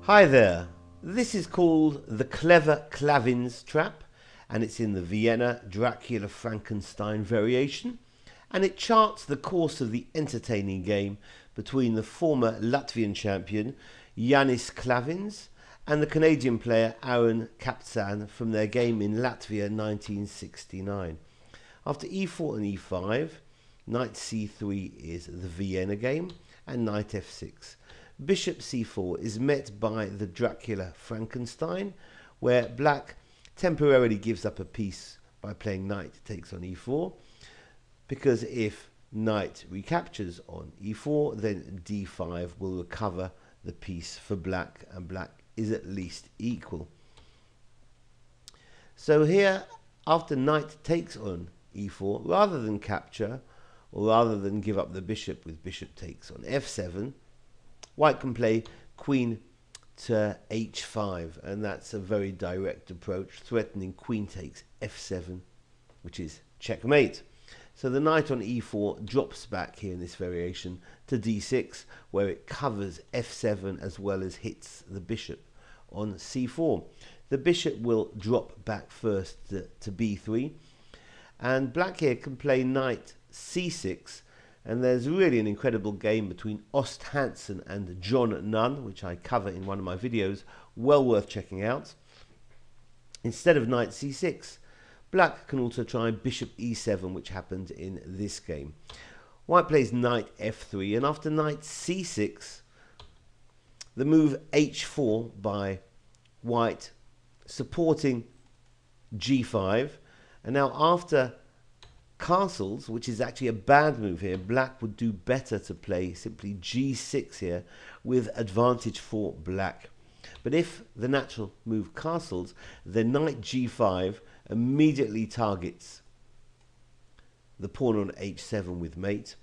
Hi there, this is called the clever Klavins trap, and it's in the Vienna Dracula Frankenstein variation, and it charts the course of the entertaining game between the former Latvian champion Jānis Klavins and the Canadian player Kapstan from their game in Latvia 1969. After e4 and e5, knight c3 is the Vienna game, and knight f6. Bishop c4 is met by the Dracula Frankenstein, where black temporarily gives up a piece by playing knight takes on e4, because if knight recaptures on e4, then d5 will recover the piece for black, and black is at least equal. So here, after knight takes on e4, rather than capture, or rather than give up the bishop with bishop takes on f7, white can play queen to h5, and that's a very direct approach, threatening queen takes f7, which is checkmate. So the knight on e4 drops back here in this variation to d6, where it covers f7 as well as hits the bishop on c4. The bishop will drop back first to b3, and black here can play knight c6, and there's really an incredible game between Ost Hansen and John Nunn, which I cover in one of my videos, well worth checking out. Instead of knight c6, black can also try bishop e7, which happened in this game. White plays knight f3, and after knight c6, the move h4 by white, supporting g5, and now after castles, which is actually a bad move here, black would do better to play simply g6 here with advantage for black. But if the natural move castles, then knight g5 immediately targets the pawn on h7 with mate,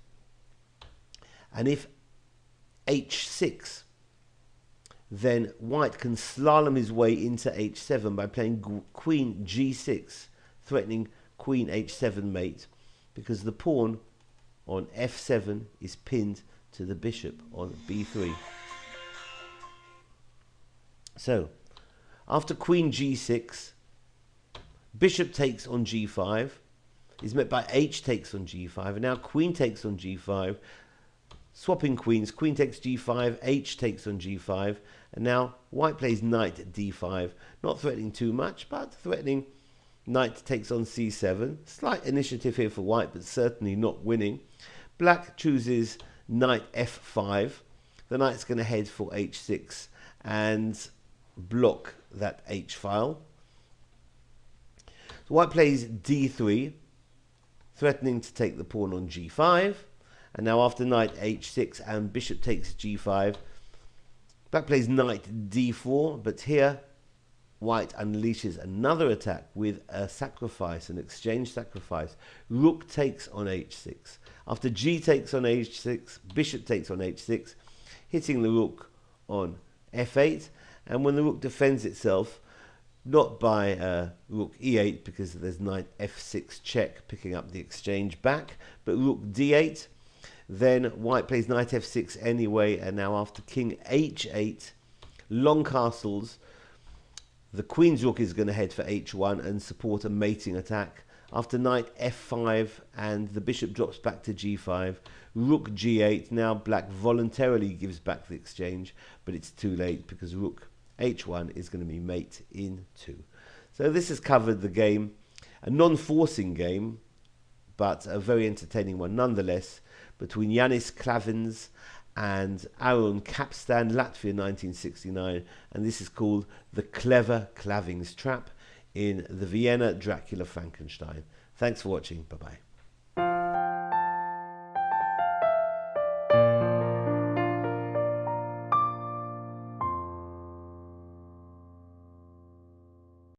and if h6, then white can slalom his way into h7 by playing queen g6, threatening queen h7 mate, because the pawn on f7 is pinned to the bishop on b3. So after queen g6, bishop takes on g5 is met by h takes on g5, and now queen takes on g5, swapping queens. Queen takes g5, h takes on g5, and now white plays knight d5, not threatening too much, but threatening knight takes on c7. Slight initiative here for white, but certainly not winning. Black chooses knight f5. The knight's going to head for h6 and block that h file. So white plays d3, threatening to take the pawn on g5. And now after knight h6 and bishop takes g5, black plays knight d4, but here white unleashes another attack with a sacrifice, an exchange sacrifice. Rook takes on h6. After g takes on h6, bishop takes on h6, hitting the rook on f8. And when the rook defends itself, not by rook e8, because there's knight f6 check, picking up the exchange back, but rook d8, then white plays knight f6 anyway, and now after king h8, long castles, the queen's rook is going to head for h1 and support a mating attack. After knight f5 and the bishop drops back to g5, rook g8. Now black voluntarily gives back the exchange, but it's too late because rook h1 is going to be mate in 2. So this has covered the game, a non-forcing game, but a very entertaining one nonetheless, between Jānis Klavins and Kapstan, Latvia 1969, and this is called the clever Klavins trap in the Vienna Dracula Frankenstein. Thanks for watching. Bye bye.